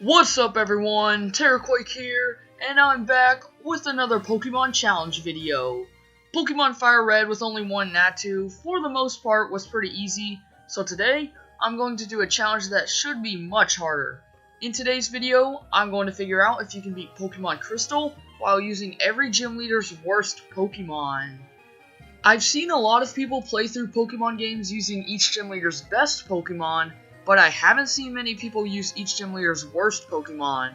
What's up everyone, Terraquake here, and I'm back with another Pokemon Challenge video. Pokemon Fire Red with only one Natu, for the most part, was pretty easy, so today, I'm going to do a challenge that should be much harder. In today's video, I'm going to figure out if you can beat Pokemon Crystal while using every gym leader's worst Pokemon. I've seen a lot of people play through Pokemon games using each gym leader's best Pokemon, but I haven't seen many people use each gym leader's worst Pokemon.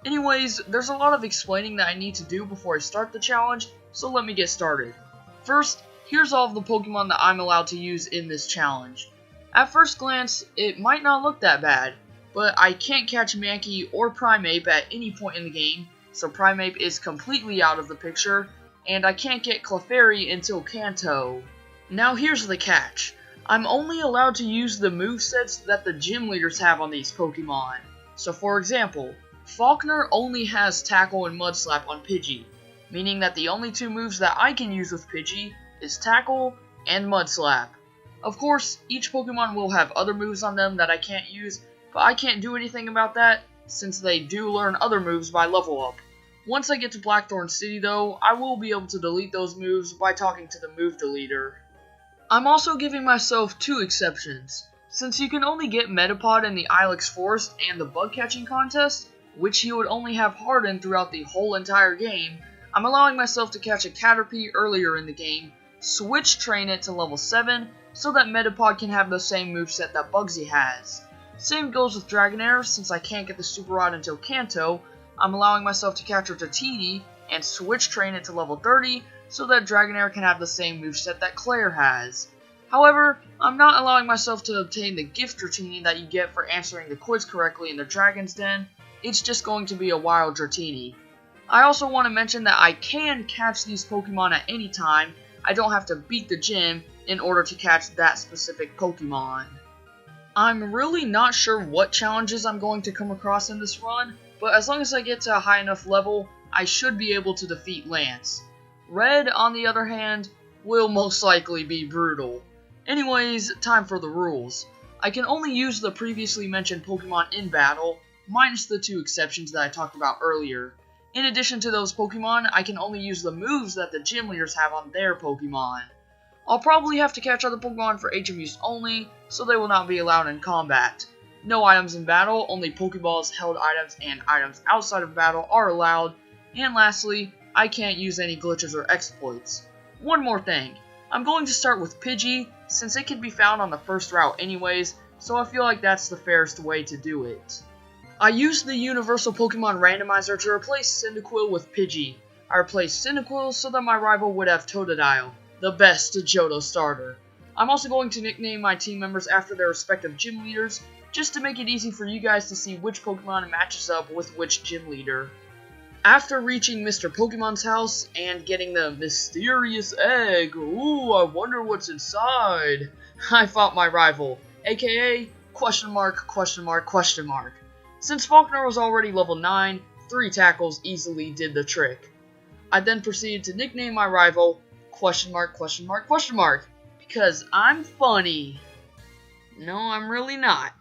Anyways, there's a lot of explaining that I need to do before I start the challenge, so let me get started. First, here's all of the Pokemon that I'm allowed to use in this challenge. At first glance, it might not look that bad, but I can't catch Mankey or Primeape at any point in the game, so Primeape is completely out of the picture, and I can't get Clefairy until Kanto. Now here's the catch. I'm only allowed to use the movesets that the gym leaders have on these Pokemon. So for example, Falkner only has Tackle and Mud Slap on Pidgey, meaning that the only two moves that I can use with Pidgey is Tackle and Mud Slap. Of course, each Pokemon will have other moves on them that I can't use, but I can't do anything about that since they do learn other moves by level up. Once I get to Blackthorn City though, I will be able to delete those moves by talking to the move deleter. I'm also giving myself two exceptions. Since you can only get Metapod in the Ilex Forest and the bug catching contest, which you would only have hardened throughout the whole entire game, I'm allowing myself to catch a Caterpie earlier in the game, switch train it to level 7, so that Metapod can have the same moveset that Bugsy has. Same goes with Dragonair, since I can't get the Super Rod until Kanto, I'm allowing myself to catch a Dratini and switch train it to level 30, so that Dragonair can have the same moveset that Claire has. However, I'm not allowing myself to obtain the Gift Dratini that you get for answering the quiz correctly in the Dragon's Den, it's just going to be a Wild Dratini. I also want to mention that I can catch these Pokemon at any time, I don't have to beat the gym in order to catch that specific Pokemon. I'm really not sure what challenges I'm going to come across in this run, but as long as I get to a high enough level, I should be able to defeat Lance. Red, on the other hand, will most likely be brutal. Anyways, time for the rules. I can only use the previously mentioned Pokemon in battle, minus the two exceptions that I talked about earlier. In addition to those Pokemon, I can only use the moves that the gym leaders have on their Pokemon. I'll probably have to catch other Pokemon for HMUs only, so they will not be allowed in combat. No items in battle, only Pokeballs, held items, and items outside of battle are allowed. And lastly, I can't use any glitches or exploits. One more thing, I'm going to start with Pidgey, since it can be found on the first route anyways, so I feel like that's the fairest way to do it. I used the Universal Pokemon Randomizer to replace Cyndaquil with Pidgey. I replaced Cyndaquil so that my rival would have Totodile, the best Johto starter. I'm also going to nickname my team members after their respective gym leaders, just to make it easy for you guys to see which Pokemon matches up with which gym leader. After reaching Mr. Pokemon's house and getting the mysterious egg, ooh, I wonder what's inside, I fought my rival, aka question mark. Since Falkner was already level 9, 3 tackles easily did the trick. I then proceeded to nickname my rival question mark, because I'm funny. No, I'm really not.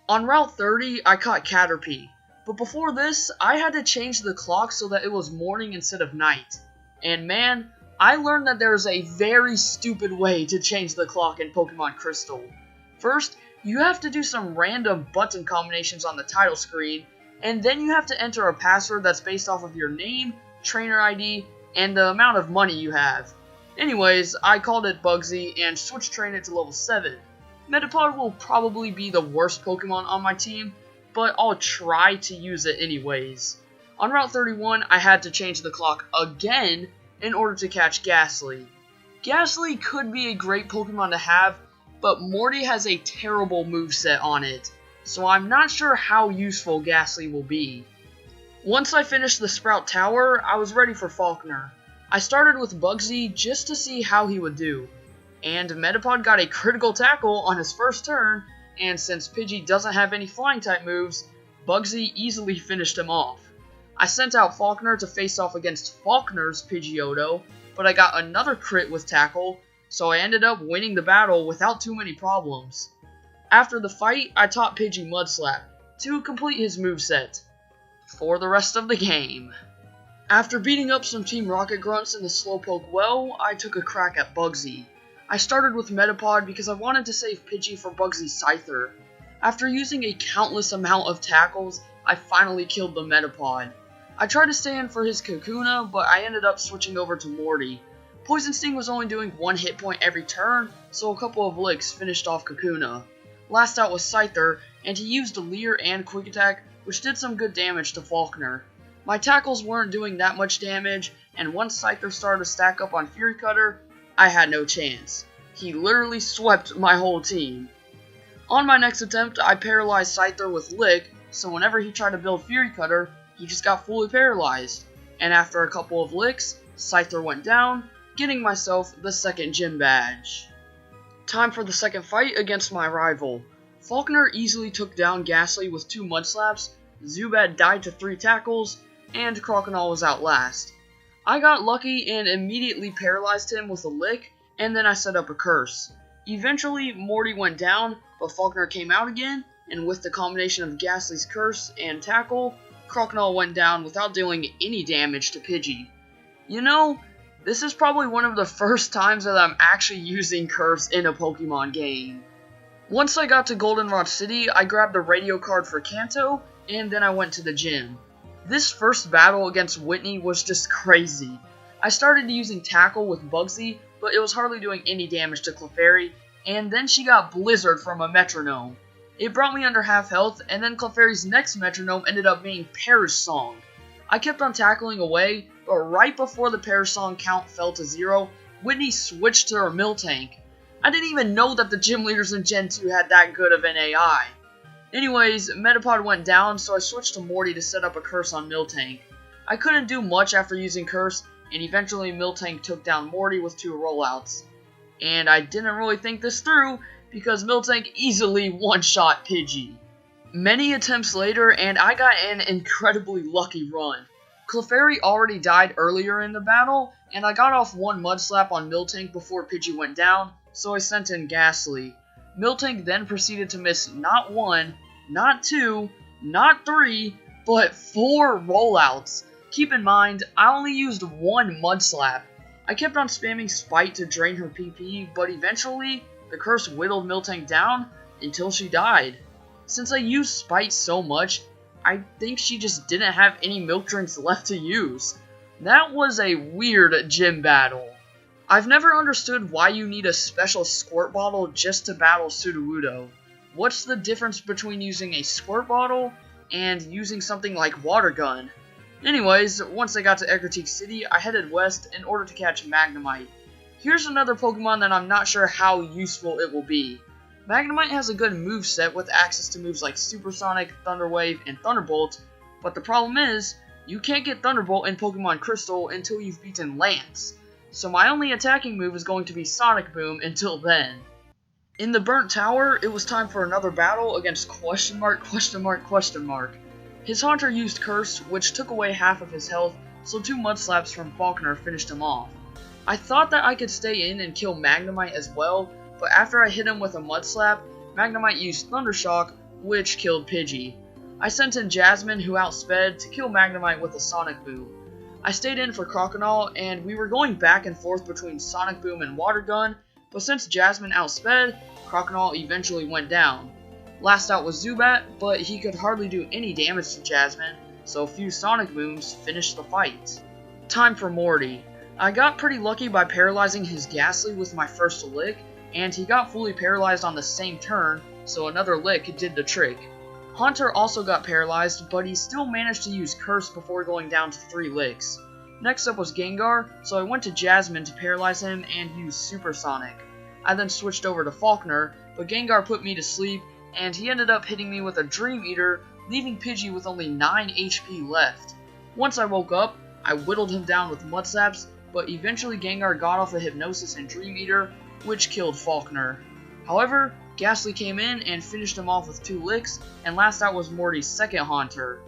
On Route 30, I caught Caterpie. But before this, I had to change the clock so that it was morning instead of night. And man, I learned that there is a very stupid way to change the clock in Pokemon Crystal. First, you have to do some random button combinations on the title screen, and then you have to enter a password that's based off of your name, trainer ID, and the amount of money you have. Anyways, I called it Bugsy and switch trained it to level 7. Metapod will probably be the worst Pokemon on my team, but I'll try to use it anyways. On Route 31, I had to change the clock again in order to catch Ghastly. Ghastly could be a great Pokemon to have, but Morty has a terrible moveset on it, so I'm not sure how useful Ghastly will be. Once I finished the Sprout Tower, I was ready for Falkner. I started with Bugsy just to see how he would do, and Metapod got a critical tackle on his first turn, and since Pidgey doesn't have any flying type moves, Bugsy easily finished him off. I sent out Falkner to face off against Falkner's Pidgeotto, but I got another crit with Tackle, so I ended up winning the battle without too many problems. After the fight, I taught Pidgey Mud Slap, to complete his moveset for the rest of the game. After beating up some Team Rocket grunts in the Slowpoke well, I took a crack at Bugsy. I started with Metapod because I wanted to save Pidgey for Bugsy's Scyther. After using a countless amount of tackles, I finally killed the Metapod. I tried to stay in for his Kakuna, but I ended up switching over to Morty. Poison Sting was only doing 1 hit point every turn, so a couple of licks finished off Kakuna. Last out was Scyther, and he used a Leer and Quick Attack, which did some good damage to Falkner. My tackles weren't doing that much damage, and once Scyther started to stack up on Fury Cutter, I had no chance. He literally swept my whole team. On my next attempt, I paralyzed Scyther with Lick, so whenever he tried to build Fury Cutter, he just got fully paralyzed. And after a couple of licks, Scyther went down, getting myself the second gym badge. Time for the second fight against my rival. Falkner easily took down Gastly with 2 Mud Slaps, Zubat died to 3 tackles, and Croconaw was out last. I got lucky and immediately paralyzed him with a Lick, and then I set up a Curse. Eventually, Morty went down, but Falkner came out again, and with the combination of Gastly's Curse and Tackle, Croconaw went down without dealing any damage to Pidgey. You know, this is probably one of the first times that I'm actually using Curse in a Pokemon game. Once I got to Goldenrod City, I grabbed the radio card for Kanto, and then I went to the gym. This first battle against Whitney was just crazy. I started using Tackle with Bugsy, but it was hardly doing any damage to Clefairy, and then she got Blizzard from a Metronome. It brought me under half health, and then Clefairy's next Metronome ended up being Perish Song. I kept on tackling away, but right before the Perish Song count fell to 0, Whitney switched to her Miltank. I didn't even know that the gym leaders in Gen 2 had that good of an AI. Anyways, Metapod went down, so I switched to Morty to set up a Curse on Miltank. I couldn't do much after using Curse, and eventually Miltank took down Morty with 2 rollouts. And I didn't really think this through, because Miltank easily one-shot Pidgey. Many attempts later, and I got an incredibly lucky run. Clefairy already died earlier in the battle, and I got off 1 Mud Slap on Miltank before Pidgey went down, so I sent in Gastly. Miltank then proceeded to miss not 1, not 2, not 3, but 4 rollouts. Keep in mind, I only used 1 Mud Slap. I kept on spamming Spite to drain her PP, but eventually, the Curse whittled Miltank down until she died. Since I used Spite so much, I think she just didn't have any milk drinks left to use. That was a weird gym battle. I've never understood why you need a special squirt bottle just to battle Sudowoodo. What's the difference between using a squirt bottle and using something like Water Gun? Anyways, once I got to Ecruteak City, I headed west in order to catch Magnemite. Here's another Pokemon that I'm not sure how useful it will be. Magnemite has a good moveset with access to moves like Supersonic, Thunder Wave, and Thunderbolt, but the problem is, you can't get Thunderbolt in Pokemon Crystal until you've beaten Lance, so my only attacking move is going to be Sonic Boom until then. In the Burnt Tower, it was time for another battle against question mark. His Haunter used Curse, which took away half of his health, so 2 Mud Slaps from Falkner finished him off. I thought that I could stay in and kill Magnemite as well, but after I hit him with a Mud Slap, Magnemite used Thunder Shock, which killed Pidgey. I sent in Jasmine, who outsped, to kill Magnemite with a Sonic Boom. I stayed in for Croconaw, and we were going back and forth between Sonic Boom and Water Gun, but since Jasmine outsped, Croconaw eventually went down. Last out was Zubat, but he could hardly do any damage to Jasmine, so a few Sonic Booms finished the fight. Time for Morty. I got pretty lucky by paralyzing his Gastly with my first Lick, and he got fully paralyzed on the same turn, so another Lick did the trick. Haunter also got paralyzed, but he still managed to use Curse before going down to 3 Licks. Next up was Gengar, so I went to Jasmine to paralyze him and use Supersonic. I then switched over to Falkner, but Gengar put me to sleep, and he ended up hitting me with a Dream Eater, leaving Pidgey with only 9 HP left. Once I woke up, I whittled him down with Mud Slaps, but eventually Gengar got off a Hypnosis and Dream Eater, which killed Falkner. However, Gastly came in and finished him off with 2 Licks, and last out was Morty's second Haunter.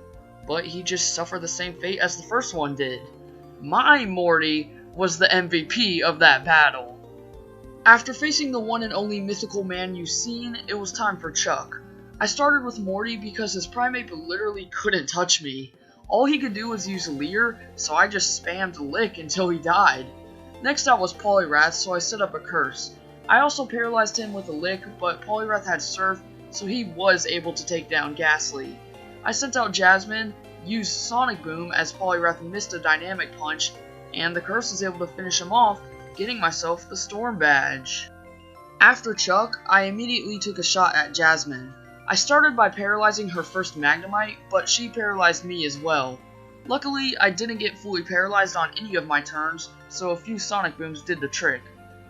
But he just suffered the same fate as the first one did. My Morty was the MVP of that battle. After facing the one and only mythical man you've seen, it was time for Chuck. I started with Morty because his Primeape literally couldn't touch me. All he could do was use Leer, so I just spammed Lick until he died. Next out was Poliwrath, so I set up a curse. I also paralyzed him with a Lick, but Poliwrath had Surf, so he was able to take down Ghastly. I sent out Jasmine, used Sonic Boom as Poliwrath missed a Dynamic Punch, and the curse was able to finish him off, getting myself the Storm Badge. After Chuck, I immediately took a shot at Jasmine. I started by paralyzing her first Magnemite, but she paralyzed me as well. Luckily, I didn't get fully paralyzed on any of my turns, so a few Sonic Booms did the trick.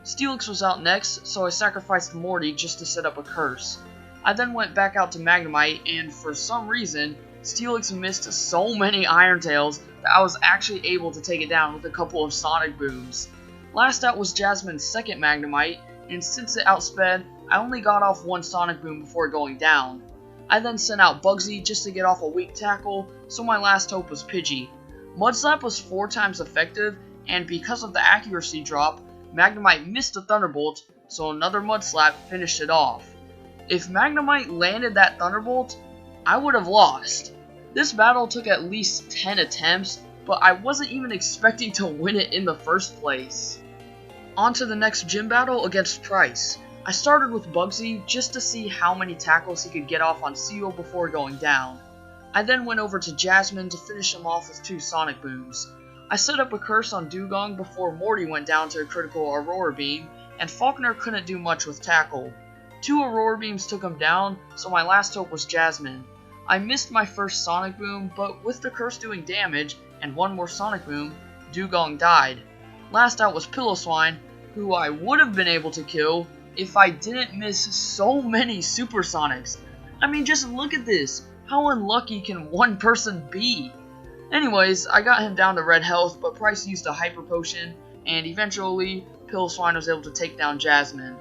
Steelix was out next, so I sacrificed Morty just to set up a curse. I then went back out to Magnemite, and for some reason, Steelix missed so many Iron Tails that I was actually able to take it down with a couple of Sonic Booms. Last out was Jasmine's second Magnemite, and since it outsped, I only got off one Sonic Boom before going down. I then sent out Bugsy just to get off a weak tackle, so my last hope was Pidgey. Mudslap was 4 times effective, and because of the accuracy drop, Magnemite missed a Thunderbolt, so another Mudslap finished it off. If Magnemite landed that Thunderbolt, I would have lost. This battle took at least 10 attempts, but I wasn't even expecting to win it in the first place. On to the next gym battle against Pryce. I started with Bugsy just to see how many tackles he could get off on Seal before going down. I then went over to Jasmine to finish him off with 2 Sonic Booms. I set up a curse on Dewgong before Morty went down to a critical Aurora Beam, and Falkner couldn't do much with Tackle. 2 Aurora Beams took him down, so my last hope was Jasmine. I missed my first Sonic Boom, but with the curse doing damage, and 1 more Sonic Boom, Dewgong died. Last out was Piloswine, who I would have been able to kill if I didn't miss so many Supersonics. I mean, just look at this. How unlucky can one person be? Anyways, I got him down to red health, but Pryce used a Hyper Potion, and eventually, Piloswine was able to take down Jasmine.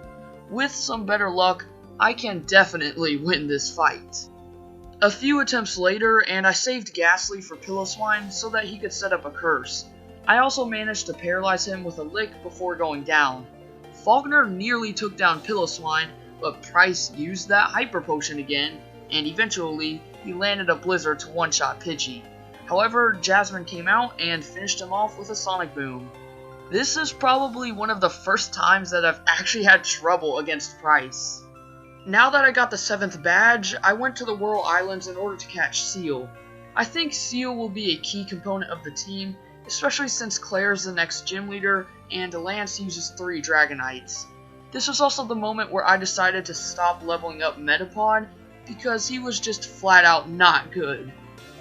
With some better luck, I can definitely win this fight. A few attempts later, and I saved Ghastly for Piloswine so that he could set up a curse. I also managed to paralyze him with a Lick before going down. Falkner nearly took down Piloswine, but Pryce used that Hyper Potion again, and eventually, he landed a Blizzard to one-shot Pidgey. However, Jasmine came out and finished him off with a Sonic Boom. This is probably one of the first times that I've actually had trouble against Pryce. Now that I got the 7th badge, I went to the Whirl Islands in order to catch Seal. I think Seal will be a key component of the team, especially since Claire's the next gym leader and Lance uses 3 Dragonites. This was also the moment where I decided to stop leveling up Metapod because he was just flat out not good.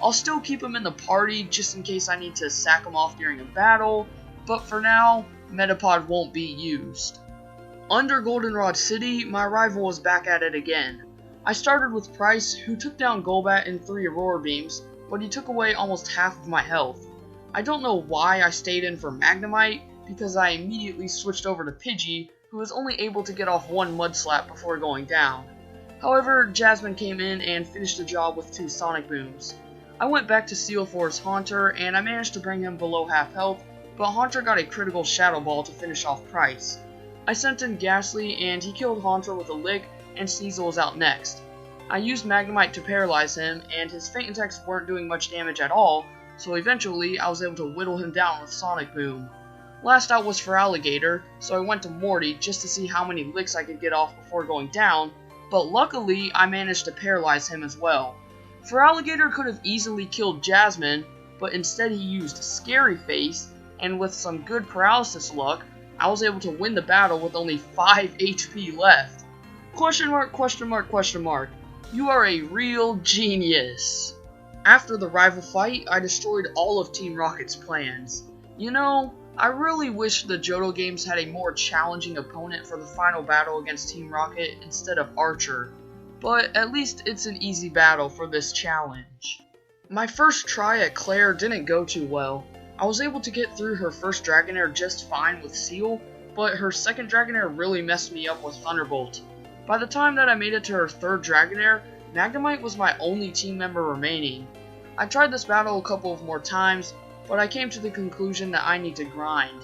I'll still keep him in the party just in case I need to sack him off during a battle, but for now, Metapod won't be used. Under Goldenrod City, my rival was back at it again. I started with Pryce, who took down Golbat in 3 Aurora Beams, but he took away almost half of my health. I don't know why I stayed in for Magnemite, because I immediately switched over to Pidgey, who was only able to get off 1 Mudslap before going down. However, Jasmine came in and finished the job with 2 Sonic Booms. I went back to Seal for his Haunter, and I managed to bring him below half health, but Haunter got a critical Shadow Ball to finish off Pryce. I sent in Ghastly, and he killed Haunter with a Lick, and Sneasel was out next. I used Magnemite to paralyze him, and his Feint attacks weren't doing much damage at all, so eventually I was able to whittle him down with Sonic Boom. Last out was Feraligatr, so I went to Morty just to see how many licks I could get off before going down, but luckily I managed to paralyze him as well. Feraligatr could have easily killed Jasmine, but instead he used Scary Face, and with some good paralysis luck, I was able to win the battle with only 5 HP left. Question mark, question mark, question mark. You are a real genius. After the rival fight, I destroyed all of Team Rocket's plans. You know, I really wish the Johto games had a more challenging opponent for the final battle against Team Rocket instead of Archer, but at least it's an easy battle for this challenge. My first try at Claire didn't go too well. I was able to get through her first Dragonair just fine with Seal, but her second Dragonair really messed me up with Thunderbolt. By the time that I made it to her third Dragonair, Magnemite was my only team member remaining. I tried this battle a couple of more times, but I came to the conclusion that I need to grind.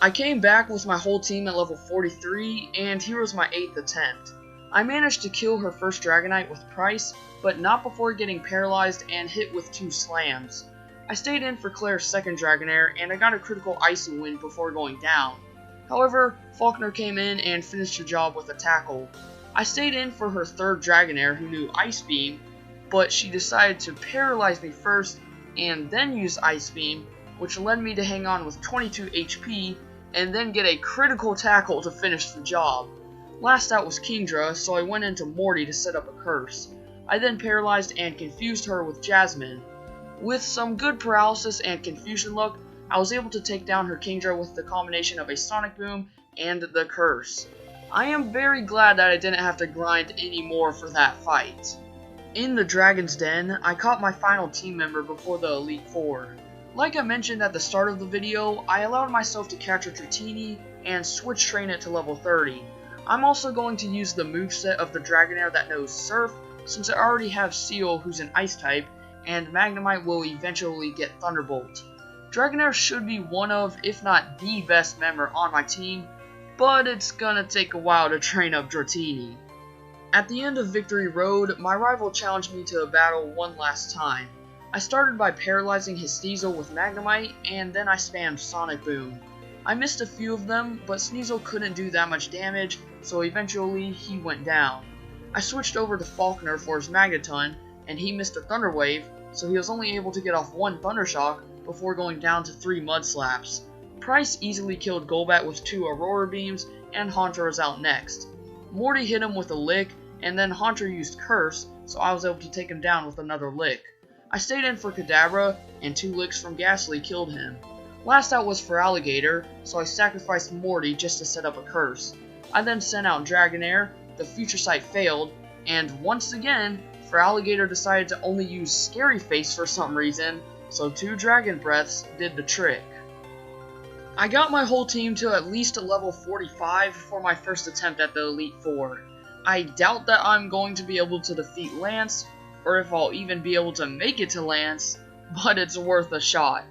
I came back with my whole team at level 43, and here was my 8th attempt. I managed to kill her first Dragonite with Price, but not before getting paralyzed and hit with 2 slams. I stayed in for Claire's second Dragonair, and I got a critical Icy Wind before going down. However, Falkner came in and finished the job with a Tackle. I stayed in for her third Dragonair who knew Ice Beam, but she decided to paralyze me first and then use Ice Beam, which led me to hang on with 22 HP and then get a critical Tackle to finish the job. Last out was Kingdra, so I went into Morty to set up a curse. I then paralyzed and confused her with Jasmine. With some good paralysis and confusion luck, I was able to take down her Kingdra with the combination of a Sonic Boom and the curse. I am very glad that I didn't have to grind anymore for that fight. In the Dragon's Den, I caught my final team member before the Elite Four. Like I mentioned at the start of the video, I allowed myself to catch a Dratini and switch train it to level 30. I'm also going to use the moveset of the Dragonair that knows Surf, since I already have Seal who's an Ice type, and Magnemite will eventually get Thunderbolt. Dragonair should be one of, if not the best member on my team, but it's gonna take a while to train up Dratini. At the end of Victory Road, my rival challenged me to a battle one last time. I started by paralyzing his Sneasel with Magnemite, and then I spammed Sonic Boom. I missed a few of them, but Sneasel couldn't do that much damage, so eventually he went down. I switched over to Falkner for his Magneton, and he missed a Thunder Wave, so he was only able to get off 1 Thunder Shock before going down to 3 Mud Slaps. Price easily killed Golbat with 2 Aurora Beams, and Haunter was out next. Morty hit him with a Lick, and then Haunter used Curse, so I was able to take him down with another Lick. I stayed in for Kadabra, and 2 Licks from Ghastly killed him. Last out was for Alligator, so I sacrificed Morty just to set up a curse. I then sent out Dragonair, the Future Sight failed, and once again, Alligator decided to only use Scary Face for some reason, so 2 Dragon Breaths did the trick. I got my whole team to at least a level 45 for my first attempt at the Elite Four. I doubt that I'm going to be able to defeat Lance, or if I'll even be able to make it to Lance, but it's worth a shot.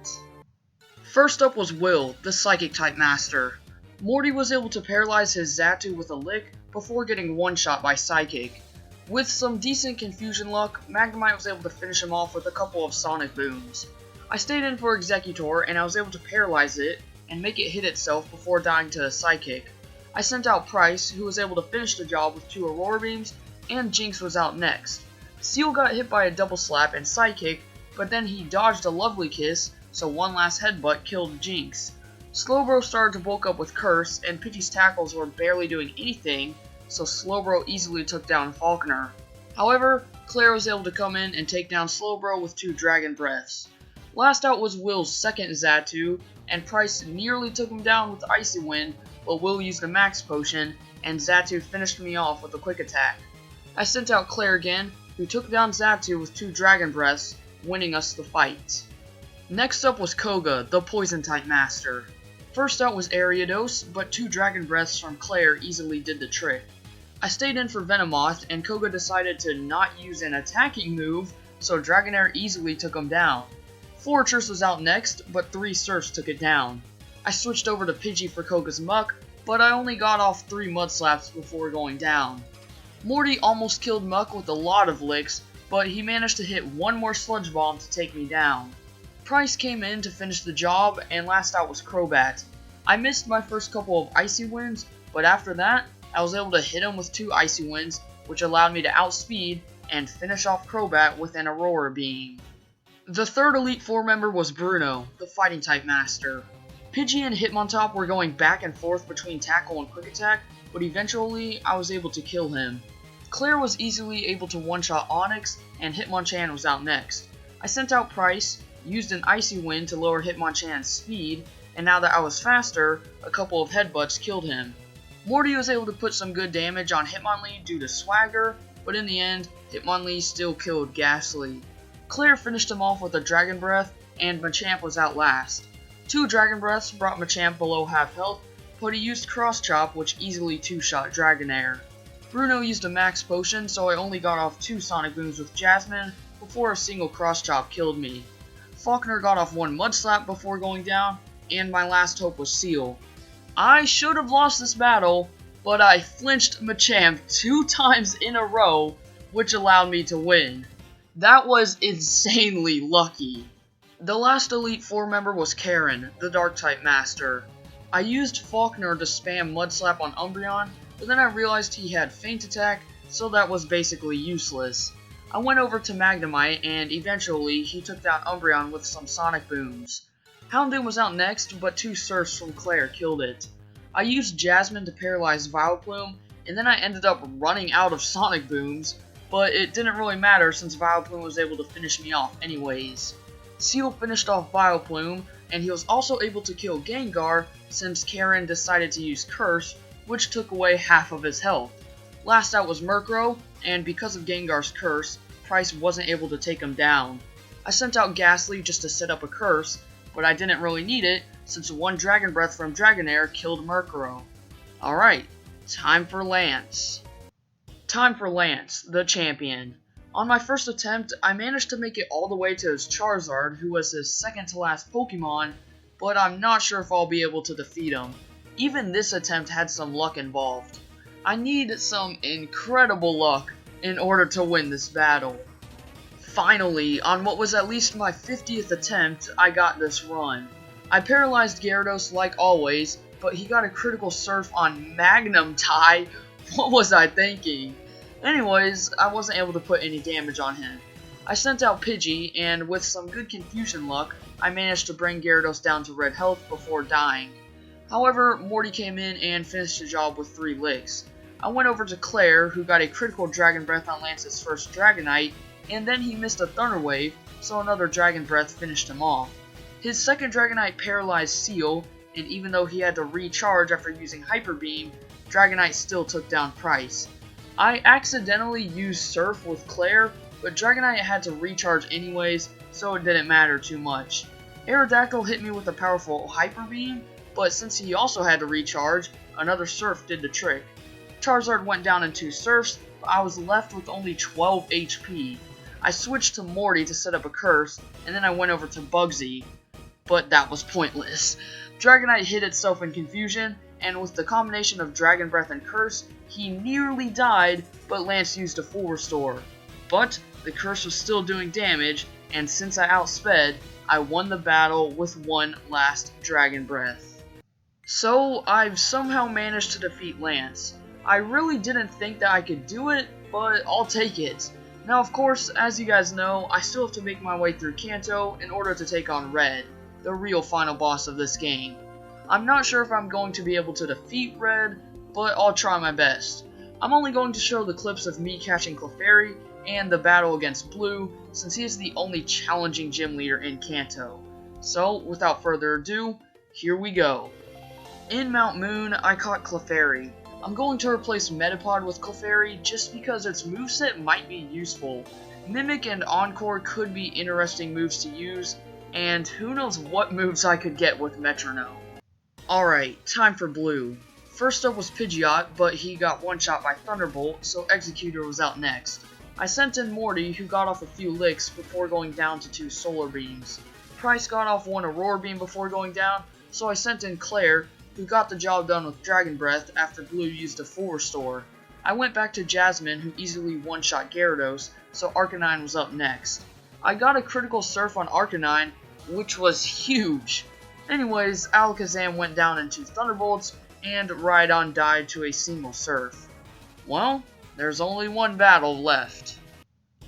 First up was Will, the Psychic-type Master. Morty was able to paralyze his Xatu with a Lick before getting one-shot by Psychic. With some decent confusion luck, Magnemite was able to finish him off with a couple of Sonic Booms. I stayed in for Executor, and I was able to paralyze it and make it hit itself before dying to a Psychic. I sent out Price, who was able to finish the job with 2 Aurora Beams, and Jinx was out next. Seal got hit by a Double Slap and Psychic, but then he dodged a Lovely Kiss, so one last headbutt killed Jinx. Slowbro started to bulk up with Curse, and Pidgey's tackles were barely doing anything, so Slowbro easily took down Falkner. However, Claire was able to come in and take down Slowbro with 2 Dragon Breaths. Last out was Will's second Xatu, and Price nearly took him down with Icy Wind, but Will used a Max Potion, and Xatu finished me off with a Quick Attack. I sent out Claire again, who took down Xatu with 2 Dragon Breaths, winning us the fight. Next up was Koga, the Poison-type Master. First out was Ariados, but 2 Dragon Breaths from Claire easily did the trick. I stayed in for Venomoth, and Koga decided to not use an attacking move, so Dragonair easily took him down. Forretress was out next, but 3 Surfs took it down. I switched over to Pidgey for Koga's Muck, but I only got off 3 Mud Slaps before going down. Morty almost killed Muck with a lot of licks, but he managed to hit 1 more Sludge Bomb to take me down. Price came in to finish the job, and last out was Crobat. I missed my first couple of Icy Winds, but after that, I was able to hit him with 2 Icy Winds, which allowed me to outspeed and finish off Crobat with an Aurora Beam. The third Elite Four member was Bruno, the Fighting-type Master. Pidgey and Hitmontop were going back and forth between Tackle and Quick Attack, but eventually I was able to kill him. Claire was easily able to one-shot Onix, and Hitmonchan was out next. I sent out Price, used an Icy Wind to lower Hitmonchan's speed, and now that I was faster, a couple of headbutts killed him. Morty was able to put some good damage on Hitmonlee due to Swagger, but in the end, Hitmonlee still killed Ghastly. Claire finished him off with a Dragon Breath, and Machamp was out last. 2 Dragon Breaths brought Machamp below half health, but he used Cross Chop, which easily 2-shot Dragonair. Bruno used a Max Potion, so I only got off 2 Sonic Booms with Jasmine before a single Cross Chop killed me. Falkner got off 1 Mud Slap before going down, and my last hope was Seal. I should have lost this battle, but I flinched Machamp 2 times in a row, which allowed me to win. That was insanely lucky. The last Elite Four member was Karen, the Dark-type Master. I used Faulkner to spam Mud Slap on Umbreon, but then I realized he had Feint Attack, so that was basically useless. I went over to Magnemite, and eventually he took down Umbreon with some Sonic Booms. Houndoom was out next, but 2 Surfs from Claire killed it. I used Jasmine to paralyze Vileplume, and then I ended up running out of Sonic Booms, but it didn't really matter since Vileplume was able to finish me off anyways. Seal finished off Vileplume, and he was also able to kill Gengar since Karen decided to use Curse, which took away half of his health. Last out was Murkrow, and because of Gengar's Curse, Pryce wasn't able to take him down. I sent out Ghastly just to set up a Curse, but I didn't really need it since one Dragon Breath from Dragonair killed Murkrow. Alright, time for Lance. Time for Lance, the champion. On my first attempt, I managed to make it all the way to his Charizard, who was his second to last Pokemon, but I'm not sure if I'll be able to defeat him. Even this attempt had some luck involved. I need some incredible luck in order to win this battle. Finally, on what was at least my 50th attempt, I got this run. I paralyzed Gyarados like always, but he got a critical Surf on Magnemite. What was I thinking? Anyways, I wasn't able to put any damage on him. I sent out Pidgey, and with some good confusion luck, I managed to bring Gyarados down to red health before dying. However, Morty came in and finished the job with 3 licks. I went over to Claire, who got a critical Dragon Breath on Lance's first Dragonite, and then he missed a Thunder Wave, so another Dragon Breath finished him off. His second Dragonite paralyzed Seal, and even though he had to recharge after using Hyper Beam, Dragonite still took down Pryce. I accidentally used Surf with Claire, but Dragonite had to recharge anyways, so it didn't matter too much. Aerodactyl hit me with a powerful Hyper Beam, but since he also had to recharge, another Surf did the trick. Charizard went down in 2 Surfs, but I was left with only 12 HP. I switched to Morty to set up a Curse, and then I went over to Bugsy, but that was pointless. Dragonite hit itself in confusion, and with the combination of Dragon Breath and Curse, he nearly died, but Lance used a full restore. But the Curse was still doing damage, and since I outsped, I won the battle with one last Dragon Breath. So, I've somehow managed to defeat Lance. I really didn't think that I could do it, but I'll take it. Now of course, as you guys know, I still have to make my way through Kanto in order to take on Red, the real final boss of this game. I'm not sure if I'm going to be able to defeat Red, but I'll try my best. I'm only going to show the clips of me catching Clefairy and the battle against Blue, since he is the only challenging gym leader in Kanto. So, without further ado, here we go. In Mount Moon, I caught Clefairy. I'm going to replace Metapod with Clefairy just because its moveset might be useful. Mimic and Encore could be interesting moves to use, and who knows what moves I could get with Metronome. Alright, time for Blue. First up was Pidgeot, but he got one-shot by Thunderbolt, so Executor was out next. I sent in Morty, who got off a few licks before going down to 2 Solar Beams. Pryce got off 1 Aurora Beam before going down, so I sent in Claire, who got the job done with Dragon Breath after Blue used a full restore. I went back to Jasmine, who easily one-shot Gyarados, so Arcanine was up next. I got a critical Surf on Arcanine, which was huge. Anyways, Alakazam went down into Thunderbolts, and Rhydon died to a single Surf. Well, there's only one battle left.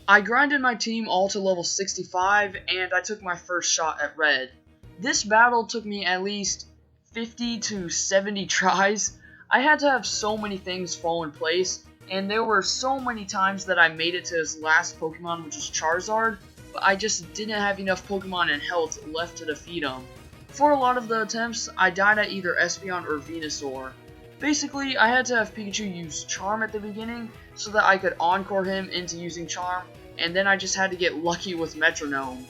I grinded my team all to level 65, and I took my first shot at Red. This battle took me at least 50 to 70 tries. I had to have so many things fall in place, and there were so many times that I made it to his last Pokemon, which is Charizard, but I just didn't have enough Pokemon and health left to defeat him. For a lot of the attempts, I died at either Espeon or Venusaur. Basically, I had to have Pikachu use Charm at the beginning, so that I could Encore him into using Charm, and then I just had to get lucky with Metronome.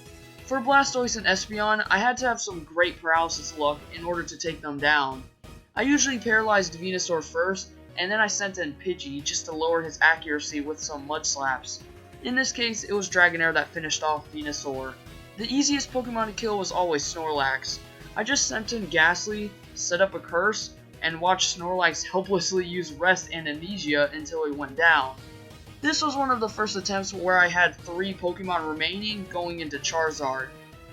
For Blastoise and Espeon, I had to have some great paralysis luck in order to take them down. I usually paralyzed Venusaur first, and then I sent in Pidgey just to lower his accuracy with some Mud Slaps. In this case, it was Dragonair that finished off Venusaur. The easiest Pokemon to kill was always Snorlax. I just sent in Ghastly, set up a Curse, and watched Snorlax helplessly use Rest and Amnesia until he went down. This was one of the first attempts where I had 3 Pokemon remaining going into Charizard.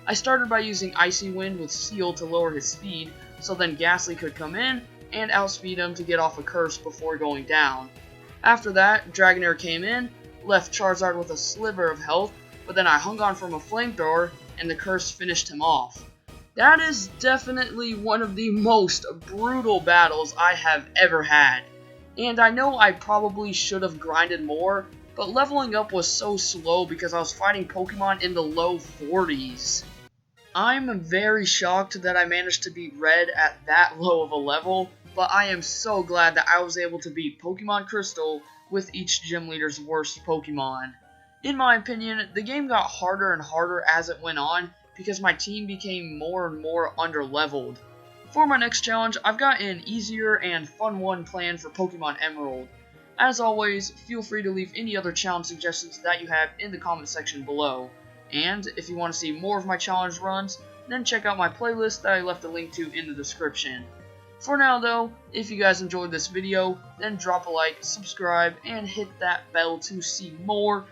I started by using Icy Wind with Seal to lower his speed, so then Ghastly could come in and outspeed him to get off a curse before going down. After that, Dragonair came in, left Charizard with a sliver of health, but then I hung on from a flamethrower and the curse finished him off. That is definitely one of the most brutal battles I have ever had. And I know I probably should have grinded more, but leveling up was so slow because I was fighting Pokemon in the low 40s. I'm very shocked that I managed to beat Red at that low of a level, but I am so glad that I was able to beat Pokemon Crystal with each gym leader's worst Pokemon. In my opinion, the game got harder and harder as it went on because my team became more and more underleveled. For my next challenge, I've got an easier and fun one planned for Pokemon Emerald. As always, feel free to leave any other challenge suggestions that you have in the comment section below. And if you want to see more of my challenge runs, then check out my playlist that I left a link to in the description. For now though, if you guys enjoyed this video, then drop a like, subscribe, and hit that bell to see more.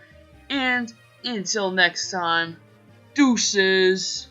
And until next time, deuces!